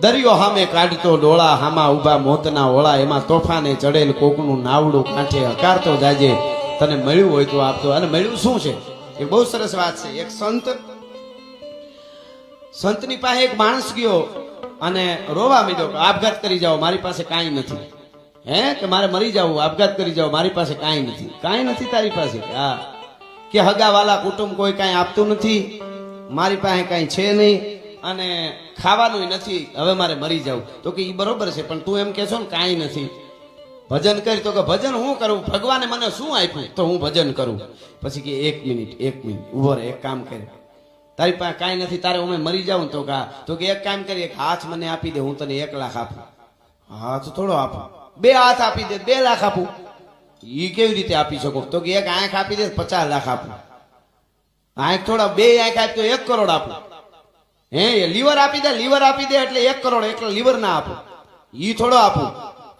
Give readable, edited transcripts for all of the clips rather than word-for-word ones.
દરિયો હામે કાઢતો ડોળા, હામા ઉભા મોતના ઓળા, એમાં તોફાને ચડેલ કોકનું નાવડું કાંઠે હકારતો જાજે, તને મળ્યું હોય તો આપતો. અને મળ્યું શું છે એ બહુ સરસ વાત છે. એક સંતની પાસે એક માણસ ગયો અને રોવા માંડ્યો કે આપઘાત કરી જાઓ, મારી પાસે કાંઈ નથી. હે કે મારે મરી જાવું, આપઘાત કરી જાઓ, મારી પાસે કાંઈ નથી. કાંઈ નથી તારી પાસે? હા. કે હગાવાલા કુટુંબ કોઈ કાંઈ આપતું નથી, મારી પાસે કાંઈ છે નહીં અને ખાવાનું નથી, હવે મારે મરી જાવું. તો કે એ બરોબર છે, પણ તું એમ કે છો ને કાંઈ નથી, ભજન કરી. તો કે ભજન હું કરું, ભગવાને મને શું આપ્યું તો હું ભજન કરું. પછી કે એક મિનિટ ઉભો રહે, એક કામ કરે, તારી પાસે કાંઈ નથી, તારે અમે મરી જાઉં તો કે એક કામ કરી, એક હાથ મને આપી દે, હું તને 1 લાખ આપું. હાથ થોડો આપું, 2 હાથ આપી દે, 2 લાખ આપું. એ કેવી રીતે આપી શકો? તો કે એક આંખ આપી દે, 50 લાખ આપું. આંખ થોડા, 2 આંખ આપી તો 1 કરોડ આપું. હે લીવર આપી દે, લીવર આપી દે એટલે 1 કરોડ, એટલે લીવર ના આપું. ઈ થોડો આપું.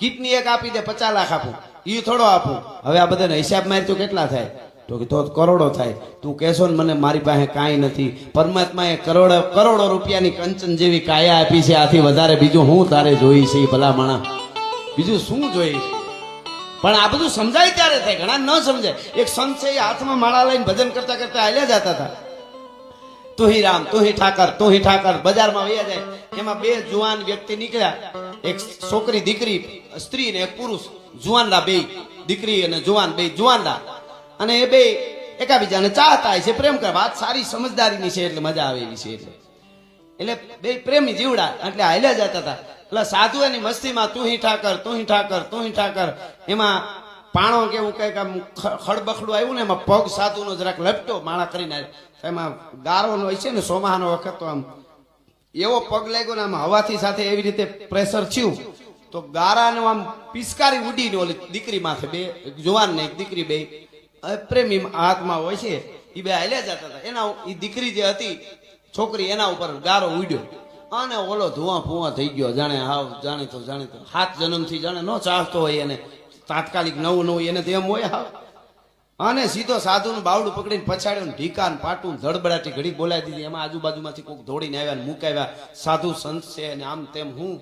કિડની એક આપી દે, 50 લાખ આપું. ઈ થોડો આપું. હવે આ બધાને હિસાબ મારી તો કેટલા થાય? તો કે તો કરોડો થાય. તું કહેશો ને મને મારી પાસે કાંઈ નથી, પરમાત્માએ કરોડો રૂપિયાની કંચન જેવી કાયા આપી છે, આથી વધારે બીજું હું તારે જોઈ છે? ભલા માણા બીજું શું જોઈ? પણ આ બધું સમજાય ત્યારે થાય, ઘણા ન સમજાય. એક સંત છે, એ હાથમાં માળા લઈને ભજન કરતા કરતા હાલ્યા જતા હતા. તું હી રામ, તું હી ઠાકર, તું હી ઠાકર બજારમાં વયા જાય. એમાં 2 જુવાન વ્યક્તિ નીકળ્યા, એક છોકરી દીકરી, સ્ત્રી ને એક પુરુષ, જુવાનડા, 2 દીકરી અને જુવાન, 2 જુવાનડા. અને એ 2 એકાબીજાને ચાહતા છે, પ્રેમ કરે. વાત સારી સમજદારીની છે એટલે મજા આવે એવી છે. એટલે 2 પ્રેમી જીવડા એટલે હાલ્યા જતા હતા. એટલે સાધુ એની મસ્તીમાં તું હી ઠાકર, તું હી ઠાકર, તું હી ઠાકર. એમાં પાણો કેવું કઈક આમ ખડબખડું આવ્યું ને, એમાં પગ સાધુનો જરાક લપટો માળા કરીને. એમાં ગારો હોય છે ને, સોમાહાનો વખત તો આમ એવો પગ લાગ્યો ને, આમ હવાથી સાથે એવી રીતે પ્રેશર થયું તો ગારાનું આમ પિચકારી ઉડીને ઓલી દીકરી માથે, 2 જુવાન ને એક દીકરી, 2 પ્રેમી હાથમાં હોય છે, એ 2 હાલ્યા જતા હતા. એના એ દીકરી જે હતી છોકરી, એના ઉપર ગારો ઉડ્યો અને ઓલો ધુઆ ફુઆ થઈ ગયો. જાણે હાવ જાણીતો 7 જન્મથી જાણે ન ચાહતો હોય એને, તાત્કાલિક નવું એને તો એમ હોય હાવ. અને સીધો સાધુનું બાવડું પકડીને પછાડ્યો, ઢીકા ને પાટું ધડબડાટી ઘડી બોલાવી દીધી. એમાં આજુબાજુમાંથી કોઈક દોડીને આવ્યા ને મુકાવ્યા. સાધુ સંત છે ને આમ તેમ. હું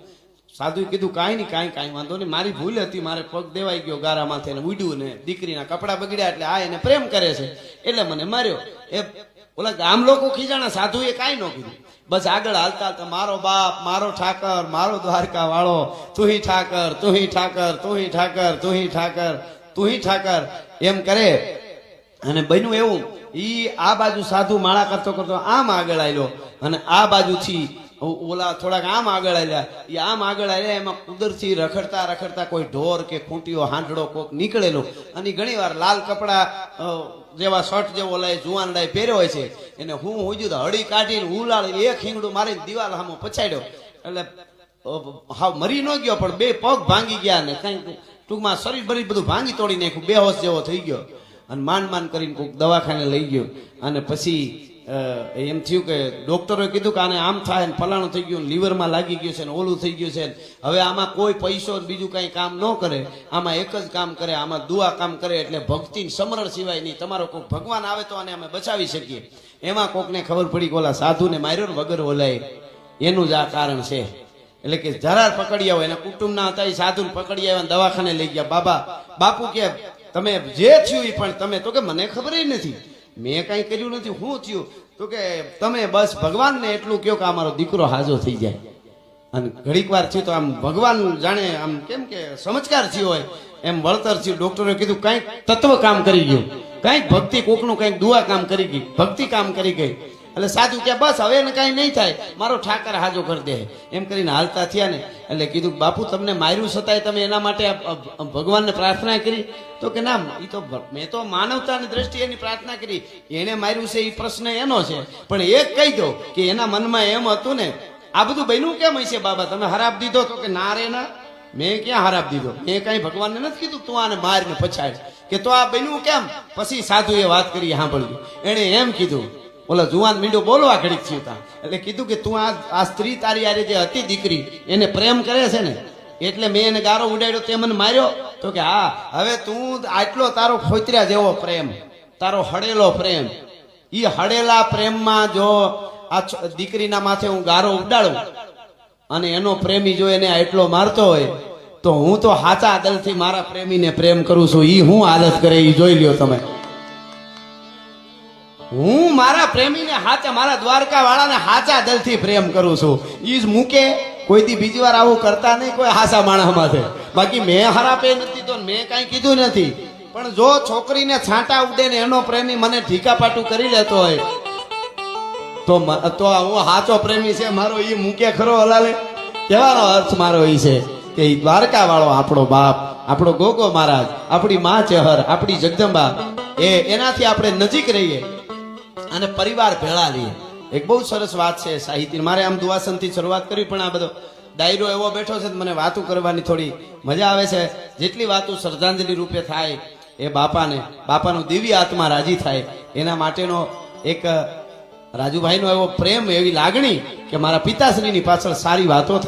સાધુએ કીધું કાંઈ નહીં, કાંઈ વાંધો નહીં, મારી ભૂલ હતી, મારે પગ દેવાઈ ગયો ગારા માથે ને ઉડ્યું ને દીકરીના કપડા બગડ્યા એટલે આ એને પ્રેમ કરે છે એટલે મને માર્યો. એ ઓલા ગામ લોકો ખીજાણા, સાધુએ કાંઈ ન કીધું. બસ આગળ હાલતા હાલતા મારો બાપ, મારો ઠાકર, મારો દ્વારકા વાળો, તું હી ઠાકર, તું હી ઠાકર, તું હી ઠાકર, તું હી ઠાકર, તું હી ઠાકર એમ કરે. અને બન્યું એવું, ઈ આ બાજુ સાધુ માળા કરતો કરતો આમ આગળ આવ્યો અને આ બાજુથી ઓલા થોડાક આમ આગળ આવ્યા. એ આમ આગળ આવ્યા, એમાં કુદરતી રખડતા રખડતા કોઈ ઢોર કે ખૂંટીઓ હાંડડો કોક નીકળેલો. અને ઘણી વાર લાલ કપડા જેવા શર્ટ જેવો લઈ જુવાનડાએ પહેર્યો હોય છે, એને હું હુજ્યું તો હળી કાઢીને ઉલાળી 1 હિંગડું મારીને દિવાલ સામો પછાડ્યો. એટલે હાવ મરી ન ગયો પણ 2 પગ ભાંગી ગયા ને કઈ ટૂંકમાં શરીર બરી બધું ભાંગી તોડી નાખ્યું, બેહોશ જેવો થઈ ગયો. અને માંડ કરીને કોઈક દવાખાને લઈ ગયો. અને પછી એમ થયું કે ડોક્ટરોએ કીધું કે આને આમ થાય ને ફલાણું થઈ ગયું, લીવરમાં લાગી ગયું છે ને ઓલું થઈ ગયું છે. હવે આમાં કોઈ પૈસો બીજું કઈ કામ ન કરે, આમાં એક જ કામ કરે, આમાં દુઆ કામ કરે. એટલે ભક્તિ સમરણ સિવાય નહીં, તમારો કોઈ ભગવાન આવે તો આને અમે બચાવી શકીએ. એમાં કોકને ખબર પડી કે ઓલા સાધુને માર્યો ને વગર ઓલાય, એનું જ આ કારણ છે. એટલે કે જરા પકડી આવો, એના કુટુંબના હતા એ સાધુને પકડી આવ્યા, દવાખાને લઈ ગયા. બાપુ કે તમે જે થયું પણ તમે, તો કે મને ખબર નથી, મેં કઈ કર્યું નથી, શું થયું? તો કે તમે બસ ભગવાનને એટલું કહો કે અમારો દીકરો હાજો થઈ જાય. અને ઘડીક વાર થયું તો આમ ભગવાન જાણે આમ કેમ કે ચમત્કાર થયો હોય એમ વળતર થયું. ડોક્ટરે કીધું કંઈક તત્વ કામ કરી ગયું, કંઈક ભક્તિ, કોકનું કંઈક દુઆ કામ કરી ગઈ, ભક્તિ કામ કરી ગઈ. એટલે સાધુ કે બસ હવે એને કાંઈ નહીં થાય, મારો ઠાકર હાજો કરી દે. એમ કરીને હાલતા થયા ને એટલે કીધું બાપુ તમને માર્યું છતાંય તમે એના માટે ભગવાનને પ્રાર્થના કરી? તો કે ના, એ તો મેં તો માનવતાની દ્રષ્ટિએ એની પ્રાર્થના કરી, એને માર્યું છે એ પ્રશ્ન એનો છે. પણ એક કહી દો કે એના મનમાં એમ હતું ને આ બધું બન્યું કેમ હશે બાબા, તમે હરાપ દીધો? તો કે ના રે ના, મેં ક્યાં હરાપ દીધો, મેં કઈ ભગવાનને નથી કીધું તું આને મારીને પછાડ. કે તો આ બન્યું કેમ? પછી સાધુએ વાત કરી સાંભળ્યું. એને એમ કીધું, ઓલા જુવાન મીંડો બોલવા ઘડીક થયું તા એટલે કીધું કે તું આ સ્ત્રી તારી આરે જે હતી દીકરી, એને પ્રેમ કરે છે ને એટલે મેં એને ગારો ઉડાડ્યો, તે મને માર્યો? તો કે હા, હવે તું આટલો તારો ખોતર્યા જેવો પ્રેમ, તારો હડેલો પ્રેમ, ઈ હડેલા પ્રેમમાં જો આ દીકરીના માથે હું ગારો ઉડાડું અને એનો પ્રેમી જો એને એટલો મારતો હોય તો હું તો હાચા દિલથી મારા પ્રેમીને પ્રેમ કરું છું. ઈ હું હાલત કરે ઈ જોઈ લ્યો તમે. હું મારા પ્રેમીને હાચા, મારા દ્વારકા વાળાને હાચા દિલથી પ્રેમ કરું છું. ઈ જ મૂકે કોઈથી બીજી વાર આવું કરતા નહીં કોઈ હાસા માણસ માથે. બાકી મેં હરાપે નથી તો મેં કાંઈ કીધું નથી. પણ જો છોકરીને છાંટા ઉડે ને એનો પ્રેમી મને ઢીકાપાટું કરી લેતો હોય તો હું હાચો પ્રેમી છે મારો. ઈ મૂકે ખરો હલાલે. કહેવાનો અર્થ મારો ઈ છે કે ઈ દ્વારકા વાળો આપણો બાપ, આપણો ગોગો મહારાજ, આપણી માં ચહર, આપણી જગદંબા, એનાથી આપણે નજીક રહીએ અને પરિવાર ભેળા રહીએ. એક બહુ સરસ વાત છે સાહિત્ય. મારે આમ દુવાસનથી શરૂઆત કરી પણ આ બધો ડાયરો એવો બેઠો છે મને વાતો કરવાની થોડી મજા આવે છે. જેટલી વાતો શ્રદ્ધાંજલિ રૂપે થાય એ બાપાનો દિવ્ય આત્મા રાજી થાય એના માટેનો એક રાજુભાઈનો એવો પ્રેમ, એવી લાગણી કે મારા પિતાશ્રીની પાછળ સારી વાતો થાય.